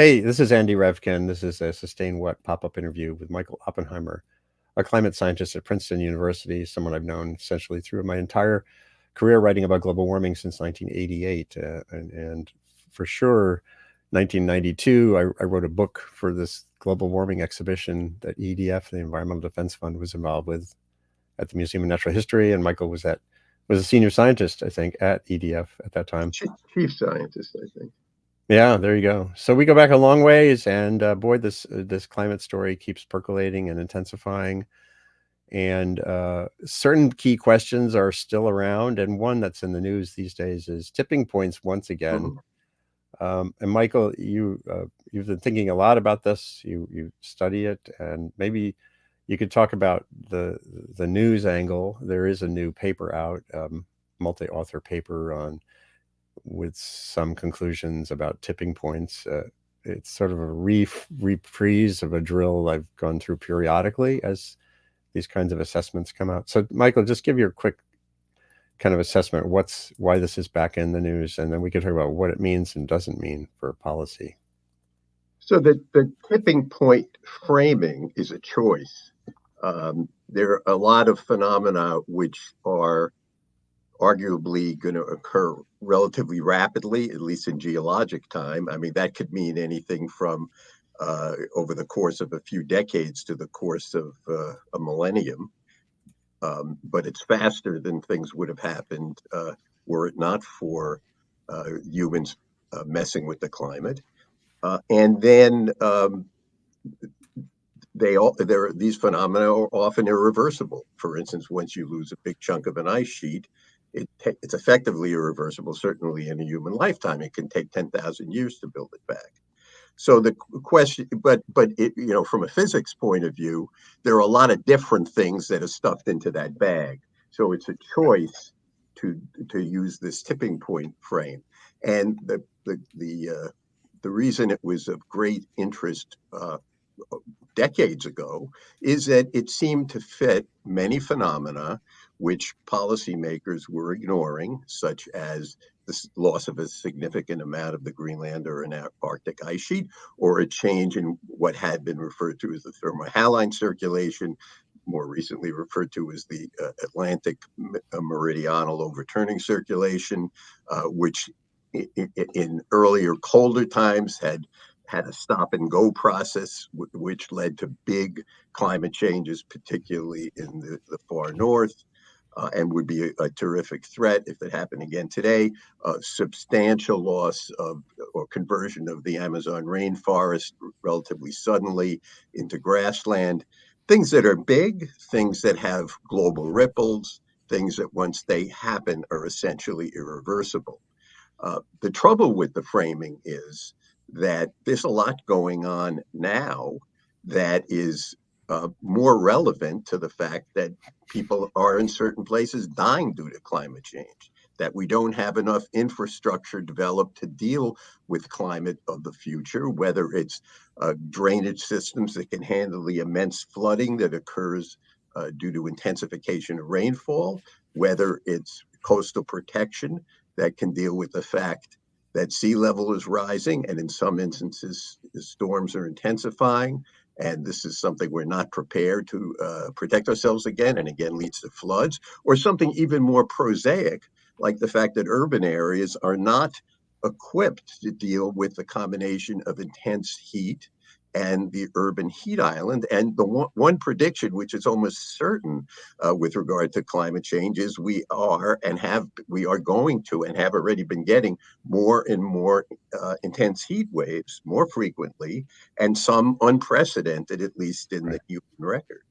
Hey, this is Andy Revkin. This is a Sustain What pop-up interview with Michael Oppenheimer, a climate scientist at Princeton University, someone I've known essentially through my entire career writing about global warming since 1988. And for sure, 1992, I wrote a book for this global warming exhibition that EDF, the Environmental Defense Fund, was involved with at the Museum of Natural History. And Michael was a senior scientist, I think, at EDF at that time. Chief scientist, I think. Yeah, there you go. So we go back a long ways, and boy, this climate story keeps percolating and intensifying. And certain key questions are still around, and one that's in the news these days is tipping points once again. Mhm. And Michael, you've been thinking a lot about this. You study it, and maybe you could talk about the news angle. There is a new paper out, multi-author paper on with some conclusions about tipping points. It's sort of a reprise of a drill I've gone through periodically as these kinds of assessments come out. So, Michael, just give your quick kind of assessment. Why this is back in the news, and then we can talk about what it means and doesn't mean for policy. So the tipping point framing is a choice. There are a lot of phenomena which are arguably going to occur relatively rapidly, at least in geologic time. I mean, that could mean anything from over the course of a few decades to the course of a millennium. But it's faster than things would have happened were it not for humans messing with the climate. And then these phenomena are often irreversible. For instance, once you lose a big chunk of an ice sheet, it's effectively irreversible. Certainly, in a human lifetime, it can take 10,000 years to build it back. So the question, but from a physics point of view, there are a lot of different things that are stuffed into that bag. So it's a choice to use this tipping point frame, and the reason it was of great interest decades ago is that it seemed to fit many phenomena which policymakers were ignoring, such as the loss of a significant amount of the Greenland or an Arctic ice sheet, or a change in what had been referred to as the thermohaline circulation, more recently referred to as the Atlantic meridional overturning circulation, which in earlier colder times had a stop and go process, which led to big climate changes, particularly in the far north, and would be a terrific threat if it happened again today. Substantial loss of or conversion of the Amazon rainforest relatively suddenly into grassland. Things that are big, things that have global ripples, things that once they happen are essentially irreversible. The trouble with the framing is that there's a lot going on now that is more relevant to the fact that people are in certain places dying due to climate change, that we don't have enough infrastructure developed to deal with climate of the future, whether it's drainage systems that can handle the immense flooding that occurs due to intensification of rainfall, whether it's coastal protection that can deal with the fact that sea level is rising, and in some instances, the storms are intensifying. And this is something we're not prepared to protect ourselves again, and again leads to floods, or something even more prosaic, like the fact that urban areas are not equipped to deal with the combination of intense heat and the urban heat island. And the one prediction, which is almost certain with regard to climate change, is we are going to and have already been getting more and more intense heat waves more frequently, and some unprecedented, at least in the human record.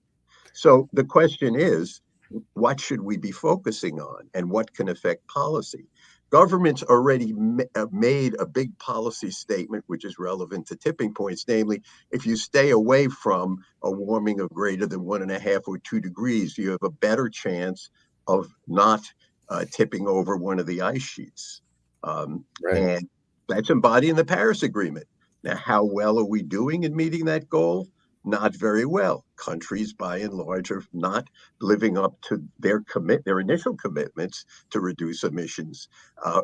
So the question is, what should we be focusing on, and what can affect policy? Governments already made a big policy statement which is relevant to tipping points, namely, if you stay away from a warming of greater than 1.5 or 2 degrees, you have a better chance of not tipping over one of the ice sheets. Right. And that's embodied in the Paris Agreement. Now, how well are we doing in meeting that goal? Not very well. Countries, by and large, are not living up to their initial commitments to reduce emissions,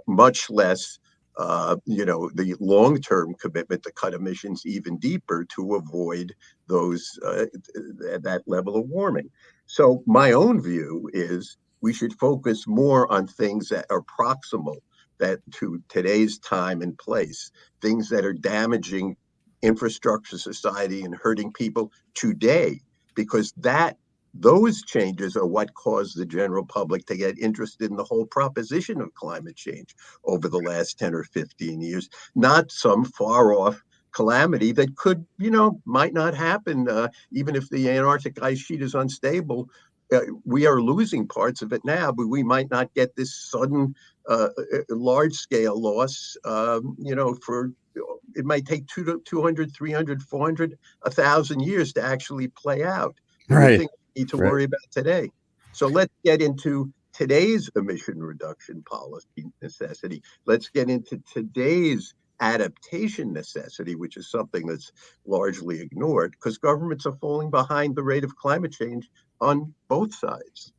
much less the long-term commitment to cut emissions even deeper to avoid those that level of warming. So my own view is we should focus more on things that are proximal that to today's time and place, things that are damaging infrastructure, society, and hurting people today, because those changes are what caused the general public to get interested in the whole proposition of climate change over the last 10 or 15 years, not some far off calamity that could, might not happen. Even if the Antarctic ice sheet is unstable, we are losing parts of it now, but we might not get this sudden large scale loss, for it might take 200, 300, 400, 1,000 years to actually play out. There are Right. things we need to Right. worry about today. So let's get into today's emission reduction policy necessity. Let's get into today's adaptation necessity, which is something that's largely ignored because governments are falling behind the rate of climate change on both sides.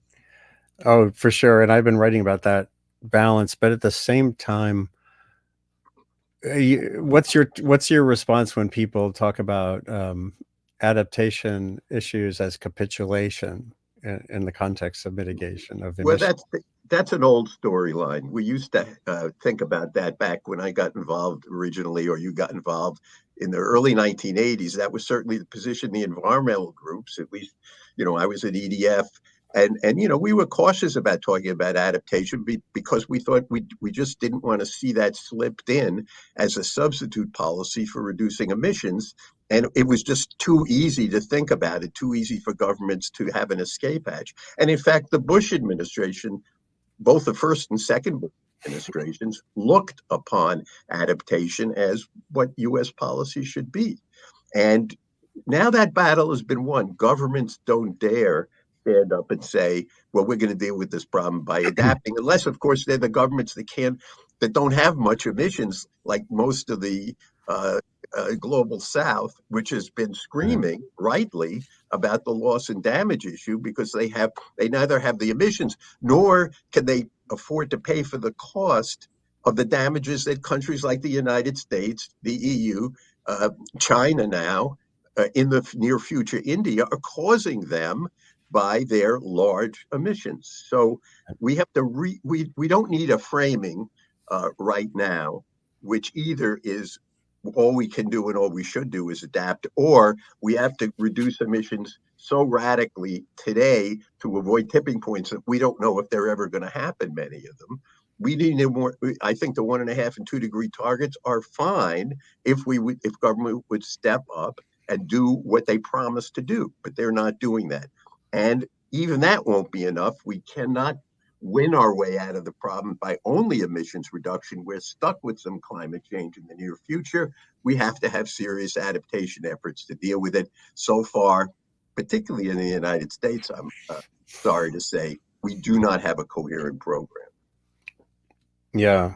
Oh, for sure. And I've been writing about that balance, but at the same time, what's your response when people talk about adaptation issues as capitulation in the context of mitigation of Well, emissions? that's an old storyline. We used to think about that back when I got involved originally, or you got involved in the early 1980s. That was certainly the position of the environmental groups. At least, I was at EDF, and we were cautious about talking about adaptation because we thought we just didn't want to see that slipped in as a substitute policy for reducing emissions. And it was just too easy to think about it, too easy for governments to have an escape hatch. And in fact, the Bush administration, both the first and second Bush administrations, looked upon adaptation as what U.S. policy should be. And now that battle has been won. Governments don't dare stand up and say, well, we're going to deal with this problem by adapting, unless, of course, they're the governments that don't have much emissions, like most of the uh, global South, which has been Yeah. screaming rightly about the loss and damage issue because they neither have the emissions nor can they afford to pay for the cost of the damages that countries like the United States, the EU, uh, China now, in the near future, India, are causing them by their large emissions. So we have to we don't need a framing right now, which either is all we can do and all we should do is adapt, or we have to reduce emissions so radically today to avoid tipping points that we don't know if they're ever going to happen, many of them. We need more. I think the 1.5 and 2 degree targets are fine if government would step up and do what they promised to do, but they're not doing that. And even that won't be enough. We cannot win our way out of the problem by only emissions reduction. We're stuck with some climate change in the near future. We have to have serious adaptation efforts to deal with it. So far, particularly in the United States, I'm sorry to say, we do not have a coherent program. Yeah.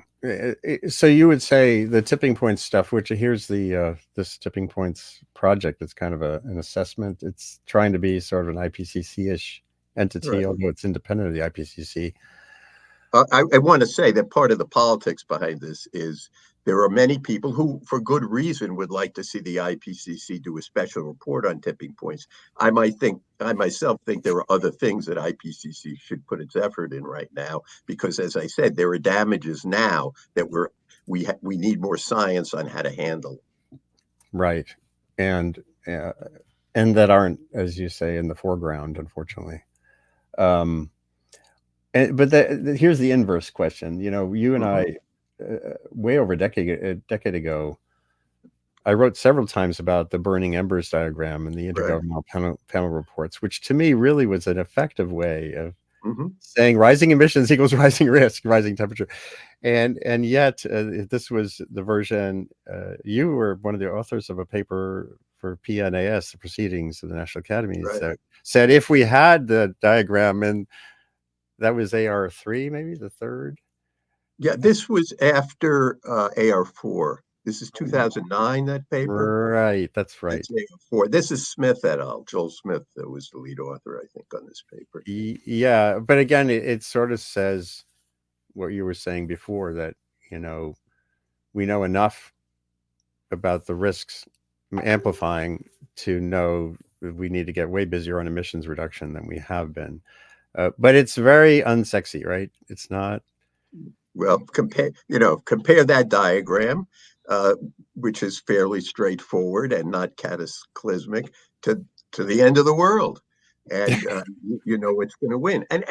So you would say the tipping point stuff, which here's this tipping points project. It's kind of an assessment. It's trying to be sort of an IPCC-ish entity, Right. although it's independent of the IPCC. I want to say that part of the politics behind this is there are many people who, for good reason, would like to see the IPCC do a special report on tipping points. I myself think there are other things that IPCC should put its effort in right now, because, as I said, there are damages now that we need more science on how to handle. Right. And uh, and that aren't, as you say, in the foreground, unfortunately. Um, but here's the inverse question. You and Mhm. I, way over a decade ago, I wrote several times about the burning embers diagram and the Right. intergovernmental panel reports, which to me really was an effective way of Hmm. saying rising emissions equals rising risk, rising temperature, and yet this was the version. You were one of the authors of a paper for PNAS, the Proceedings of the National Academies, Right. that said if we had the diagram, and that was AR3, maybe the third. Yeah, this was after AR4. This is 2009, that paper. Right, that's right. That's AR4. This is Smith et al. Joel Smith that was the lead author, I think, on this paper. Yeah, but again, it sort of says what you were saying before, that you know we know enough about the risks amplifying to know that we need to get way busier on emissions reduction than we have been. But it's very unsexy, right? It's not. Well, compare that diagram, uh, which is fairly straightforward and not cataclysmic, to the end of the world, and you know it's going to win. And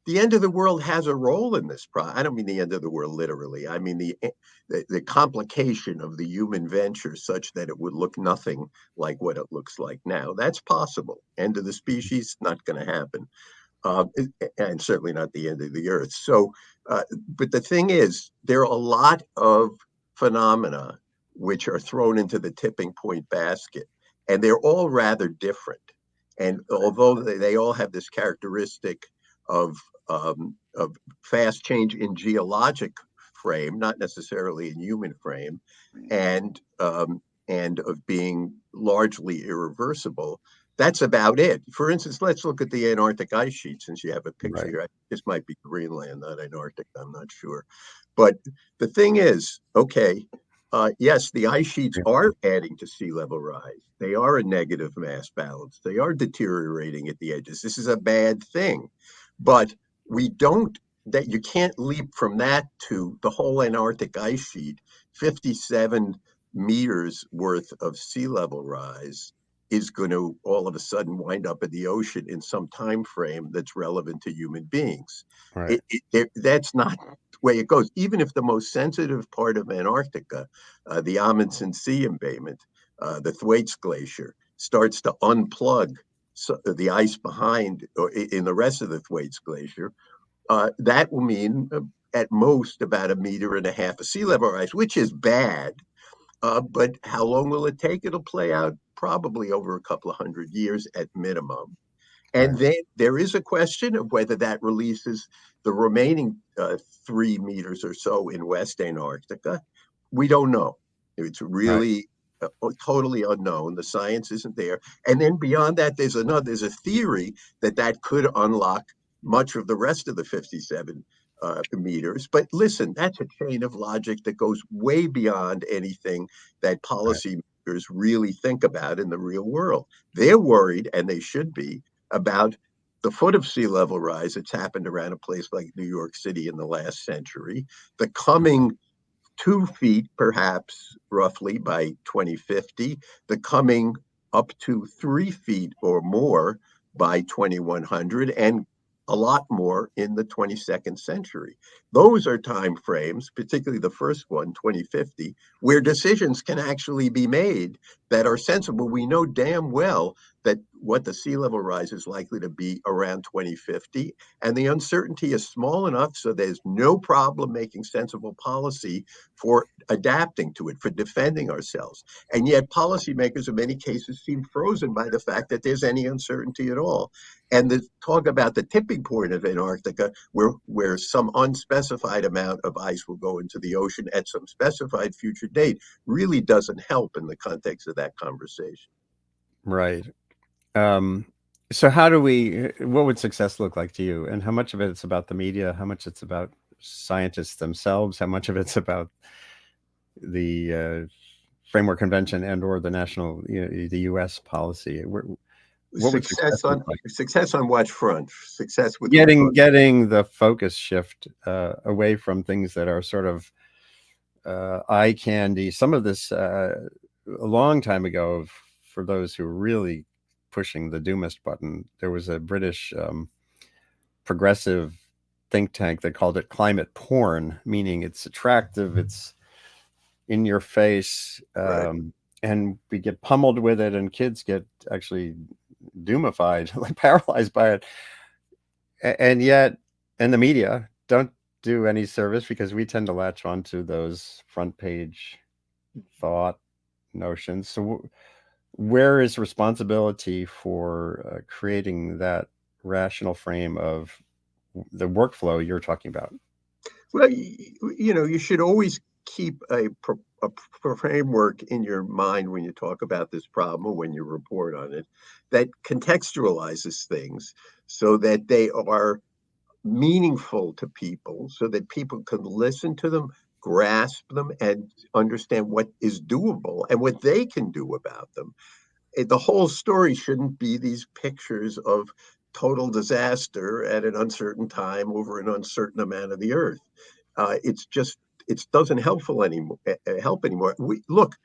the end of the world has a role in this. I don't mean the end of the world literally. I mean the complication of the human venture such that it would look nothing like what it looks like now. That's possible. End of the species, not going to happen, uh, and certainly not the end of the earth. So, but the thing is, there are a lot of phenomena which are thrown into the tipping point basket, and they're all rather different. And although they all have this characteristic of fast change in geologic frame, not necessarily in human frame, and and of being largely irreversible, that's about it. For instance, let's look at the Antarctic ice sheet, since you have a picture Right. here. This might be Greenland, not Antarctic, I'm not sure. But the thing is, okay, yes, the ice sheets Yeah. are adding to sea level rise. They are a negative mass balance. They are deteriorating at the edges. This is a bad thing. But we don't, that you can't leap from that to the whole Antarctic ice sheet, 57 meters worth of sea level rise is going to all of a sudden wind up in the ocean in some time frame that's relevant to human beings. Right. That's not the way it goes. Even if the most sensitive part of Antarctica, the Amundsen Sea embayment, the Thwaites Glacier, starts to unplug the ice behind or in the rest of the Thwaites Glacier, that will mean at most about 1.5 meters of sea level rise, which is bad. But how long will it take? It'll play out probably over a couple of 100 years at minimum. And Right. then there is a question of whether that releases the remaining 3 meters or so in West Antarctica. We don't know. It's Right. really totally unknown. The science isn't there. And then beyond that, there's a theory that that could unlock much of the rest of the 57 meters. But listen, that's a chain of logic that goes way beyond anything that Right. policymakers really think about in the real world. They're worried, and they should be, about the foot of sea level rise that's happened around a place like New York City in the last century, the coming 2 feet, perhaps roughly by 2050, the coming up to 3 feet or more by 2100, and a lot more in the 22nd century. Those are time frames, particularly the first one, 2050, where decisions can actually be made that are sensible. We know damn well that what the sea level rise is likely to be around 2050, and the uncertainty is small enough so there's no problem making sensible policy for adapting to it, for defending ourselves. And yet, policymakers in many cases seem frozen by the fact that there's any uncertainty at all. And the talk about the tipping point of Antarctica, where some unspecified amount of ice will go into the ocean at some specified future date, really doesn't help in the context of that conversation. Right. Um, so how do we? What would success look like to you? And how much of it's about the media? How much it's about scientists themselves? How much of it's about the framework convention and/or the national, the U.S. policy? What would success look like? Success on what front? Success with Getting regard. getting the focus shift away from things that are sort of eye candy. Some of this a long time ago, for those who are really pushing the doomist button, there was a British progressive think tank that called it climate porn, meaning it's attractive, it's in your face, Right. and we get pummeled with it, and kids get actually doomified, like paralyzed by it. And yet, and the media don't do any service because we tend to latch onto those front page thought notions. So, where is responsibility for creating that rational frame of the workflow you're talking about? Well, you should always keep a framework in your mind when you talk about this problem or when you report on it that contextualizes things so that they are meaningful to people, so that people can listen to them, grasp them and understand what is doable and what they can do about them. The whole story shouldn't be these pictures of total disaster at an uncertain time over an uncertain amount of the earth. It's just it doesn't helpful anymore. Help anymore. We look,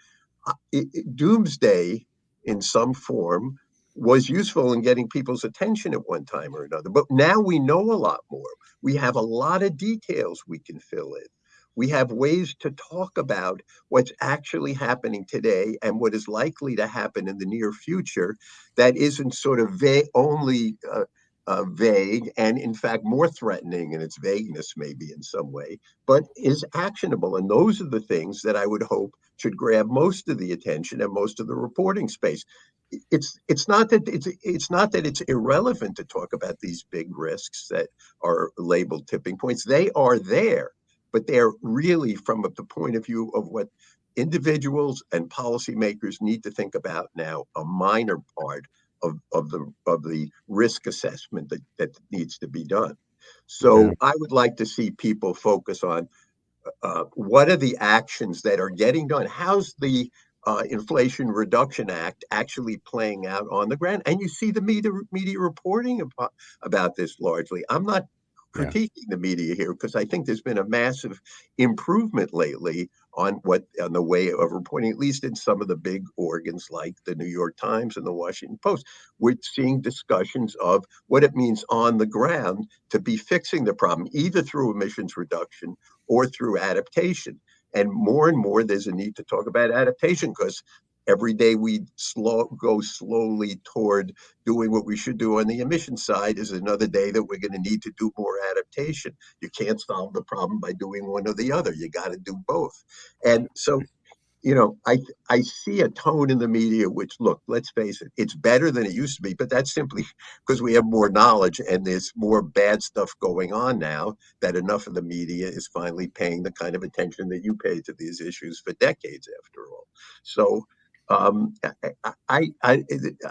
doomsday in some form was useful in getting people's attention at one time or another. But now we know a lot more. We have a lot of details we can fill in. We have ways to talk about what's actually happening today and what is likely to happen in the near future that isn't sort of only vague and, in fact, more threatening in its vagueness, maybe in some way, but is actionable. And those are the things that I would hope should grab most of the attention and most of the reporting space. It's not that it's irrelevant to talk about these big risks that are labeled tipping points. They are there, but they're really from the point of view of what individuals and policymakers need to think about now, a minor part of the risk assessment that needs to be done. Yeah. So I would like to see people focus on what are the actions that are getting done? How's the Inflation Reduction Act actually playing out on the ground? And you see the media reporting about this largely. I'm not Yeah. critiquing the media here because I think there's been a massive improvement lately on the way of reporting, at least in some of the big organs like the New York Times and the Washington Post. We're seeing discussions of what it means on the ground to be fixing the problem, either through emissions reduction or through adaptation. And more, there's a need to talk about adaptation because every day we go slowly toward doing what we should do on the emission side is another day that we're going to need to do more adaptation. You can't solve the problem by doing one or the other. You got to do both. And so I see a tone in the media which, look, let's face it, it's better than it used to be, but that's simply because we have more knowledge and there's more bad stuff going on now that enough of the media is finally paying the kind of attention that you paid to these issues for decades, after all. So I'm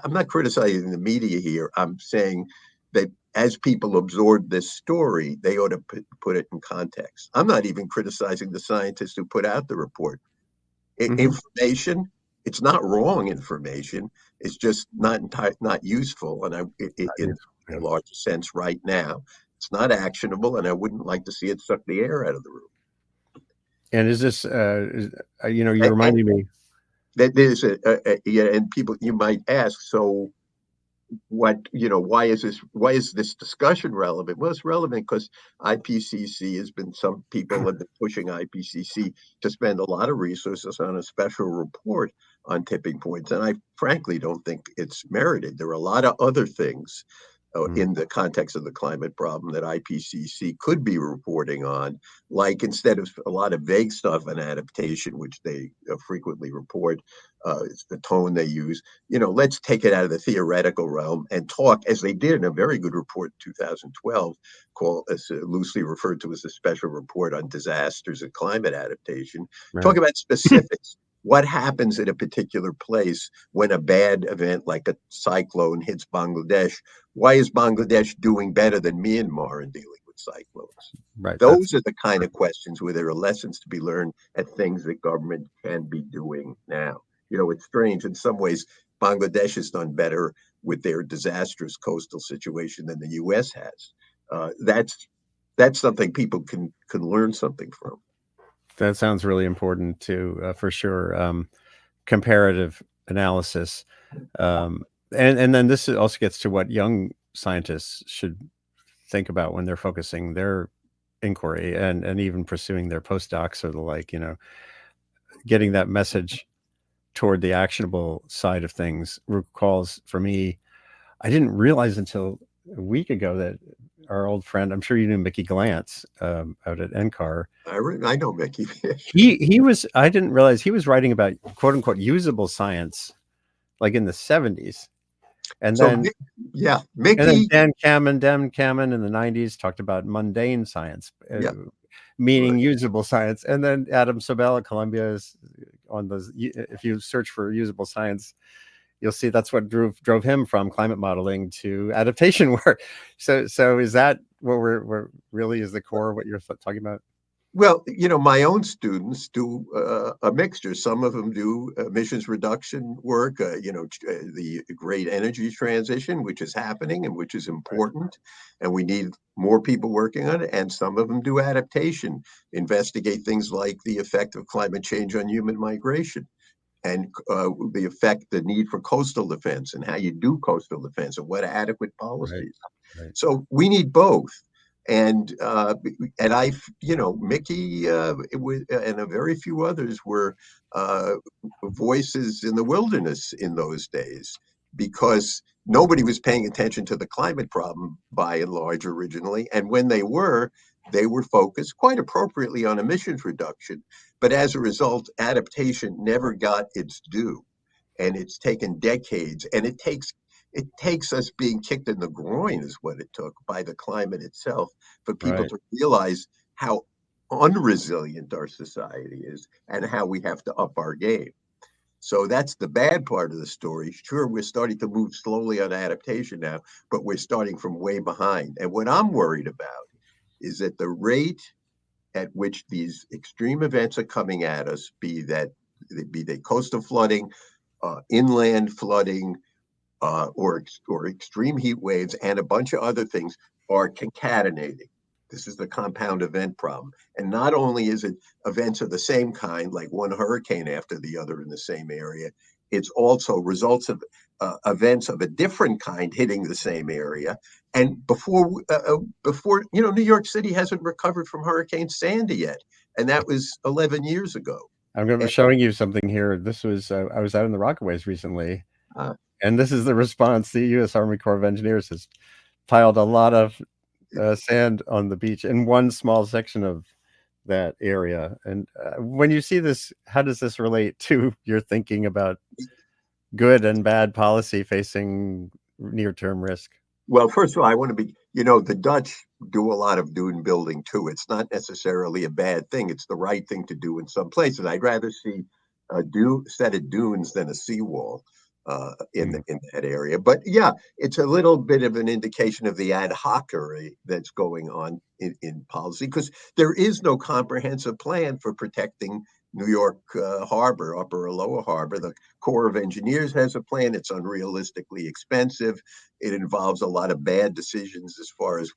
not criticizing the media here. I'm saying that as people absorb this story, they ought to put it in context. I'm not even criticizing the scientists who put out the report. Hmm. Information, it's not wrong information. It's just not useful, and in a Yeah. larger sense right now. It's not actionable, and I wouldn't like to see it suck the air out of the room. And is this, you And reminded me. that there's yeah, and people you might ask, so why is this discussion relevant? Well, it's relevant because IPCC has been some people have been pushing IPCC to spend a lot of resources on a special report on tipping points, and I frankly don't think it's merited. There are a lot of other things Mm. in the context of the climate problem that IPCC could be reporting on, like instead of a lot of vague stuff on adaptation, which they frequently report, it's the tone they use. Let's take it out of the theoretical realm and talk, as they did in a very good report in 2012, called loosely referred to as the Special Report on Disasters and Climate Adaptation. Talk Right. about specifics. What happens in a particular place when a bad event like a cyclone hits Bangladesh? Why is Bangladesh doing better than Myanmar in dealing with cyclones? Right. Those are the kind of questions where there are lessons to be learned at things that government can be doing now. It's strange. In some ways, Bangladesh has done better with their disastrous coastal situation than the U.S. has. That's something people can learn something from. That sounds really important too, for sure. Comparative analysis, and then this also gets to what young scientists should think about when they're focusing their inquiry and even pursuing their postdocs or the like. Getting that message toward the actionable side of things recalls for me. I didn't realize until a week ago that our old friend, I'm sure you knew Mickey Glantz, out at NCAR. I know, Mickey. Sure. He was. I didn't realize he was writing about quote unquote usable science like in the 70s, and So, then yeah, and then Mickey. Dan Kamen in the 90s talked about mundane science, Yeah, meaning right. usable science, and then Adam Sobel at Columbia is on those. If you search for usable science, you'll see that's what drove him from climate modeling to adaptation work. So is that what we're really is the core of what you're talking about? Well, my own students do a mixture. Some of them do emissions reduction work, the great energy transition, which is happening and which is Right, important, and we need more people working on it. And some of them do adaptation, investigate things like the effect of climate change on human migration and the effect, the need for coastal defense and how you do coastal defense and what adequate right, policies. right, So we need both. And I, Mickey and a very few others were uh, voices in the wilderness in those days because nobody was paying attention to the climate problem by and large originally. And when they were focused quite appropriately on emissions reduction. But as a result, adaptation never got its due, and it's taken decades, and it takes us being kicked in the groin is what it took by the climate itself for people right. to realize how unresilient our society is and how we have to up our game. So that's the bad part of the story. Sure, we're starting to move slowly on adaptation now, but we're starting from way behind. And what I'm worried about is that the rate at which these extreme events are coming at us, be they coastal flooding, inland flooding, or extreme heat waves, and a bunch of other things are concatenating. This is the compound event problem. And not only is it events of the same kind, like one hurricane after the other in the same area, it's also results of events of a different kind hitting the same area. And before New York City hasn't recovered from Hurricane Sandy yet, and that was 11 years ago. I'm gonna be And, showing you something here. This was I was out in the Rockaways recently, uh, and this is the response. The U.S. Army Corps of Engineers has piled a lot of sand on the beach in one small section of that area. And when you see this, how does this relate to your thinking about good and bad policy facing near-term risk? Well, first of all, I want to the Dutch do a lot of dune building too. It's not necessarily a bad thing. It's the right thing to do in some places. I'd rather see a set of dunes than a seawall Mm, in that area. But yeah, it's a little bit of an indication of the ad hocery that's going on in policy because there is no comprehensive plan for protecting New York Harbor, Upper or Lower Harbor. The Corps of Engineers has a plan. It's unrealistically expensive. It involves a lot of bad decisions as far as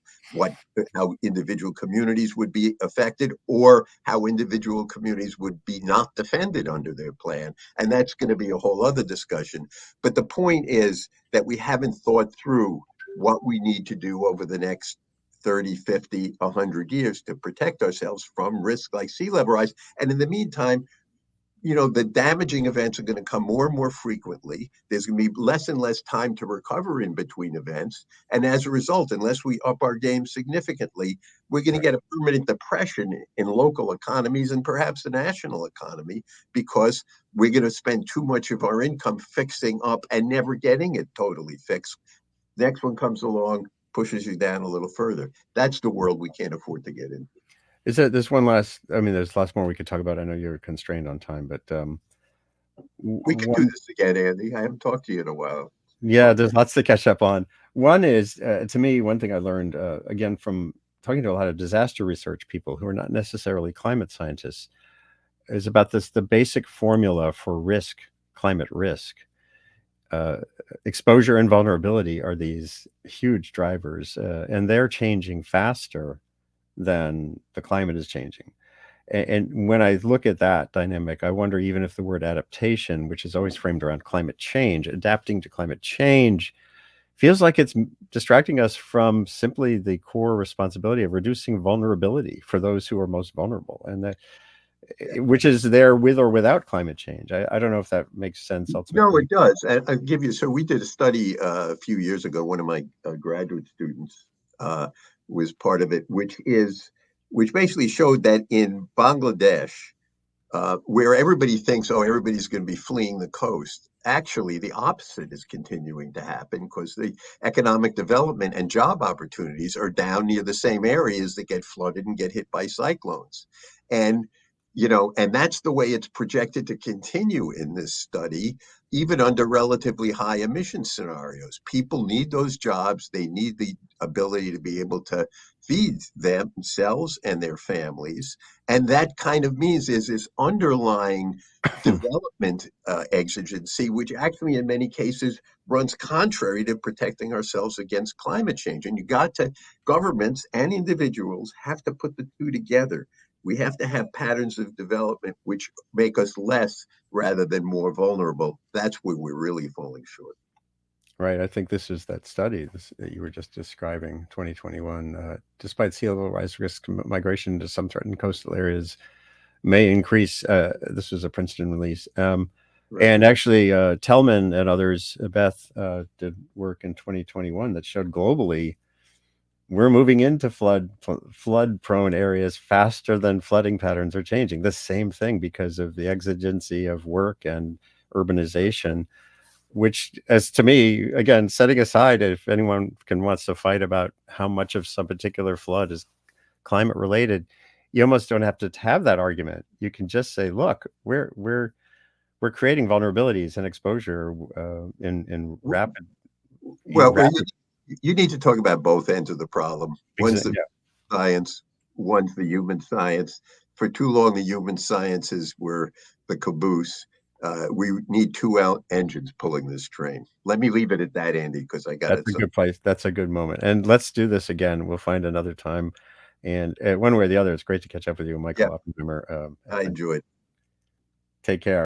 how individual communities would be affected or how individual communities would be not defended under their plan. And that's going to be a whole other discussion. But the point is that we haven't thought through what we need to do over the next 30, 50, 100 years to protect ourselves from risks like sea level rise. And in the meantime, the damaging events are going to come more and more frequently. There's going to be less and less time to recover in between events. And as a result, unless we up our game significantly, we're going to right. get a permanent depression in local economies and perhaps the national economy because we're going to spend too much of our income fixing up and never getting it totally fixed. Next one comes along, pushes you down a little further. That's the world we can't afford to get in. Is there there's one last I mean, there's lots more we could talk about. I know you're constrained on time, but, We could do one this again, Andy. I haven't talked to you in a while. yeah, Fun. there's lots to catch up on. One is, to me, one thing I learned, again, from talking to a lot of disaster research people who are not necessarily climate scientists, is about the basic formula for risk, climate risk. Uh, Exposure and vulnerability are these huge drivers, and they're changing faster than the climate is changing. And when I look at that dynamic, I wonder even if the word adaptation, which is always framed around climate change, adapting to climate change, feels like it's distracting us from simply the core responsibility of reducing vulnerability for those who are most vulnerable, and that, which is there with or without climate change. I don't know if that makes sense No, ultimately. it does. I'll give you. So we did a study a few years ago. One of my graduate students uh, was part of it, which basically showed that in Bangladesh, where everybody thinks, oh, everybody's going to be fleeing the coast. Actually, the opposite is continuing to happen because the economic development and job opportunities are down near the same areas that get flooded and get hit by cyclones. And and that's the way it's projected to continue in this study, even under relatively high emission scenarios. People need those jobs. They need the ability to be able to feeds themselves and their families. And that kind of means there's this underlying development exigency, which actually, in many cases, runs contrary to protecting ourselves against climate change. And governments and individuals have to put the two together. We have to have patterns of development which make us less rather than more vulnerable. That's where we're really falling short. Right. I think this is that study that you were just describing, 2021. Despite sea level rise risk, migration to some threatened coastal areas may increase. This was a Princeton release. Right. And actually, Tellman and others, Beth, did work in 2021 that showed globally we're moving into flood prone areas faster than flooding patterns are changing. The same thing because of the exigency of work and urbanization, which, as to me, again, setting aside if anyone wants to fight about how much of some particular flood is climate related, you almost don't have to have that argument. You can just say, look, we're creating vulnerabilities and exposure in Well, rapid. you need to talk about both ends of the problem. One's the Yeah, science, one's the human science. For too long, the human sciences were the caboose. We need two engines pulling this train. Let me leave it at that, Andy, because I got that's it. a So, good place. That's a good moment. And let's do this again. We'll find another time. And one way or the other, it's great to catch up with you, yeah, Michael Oppenheimer. I enjoyed it. Take care.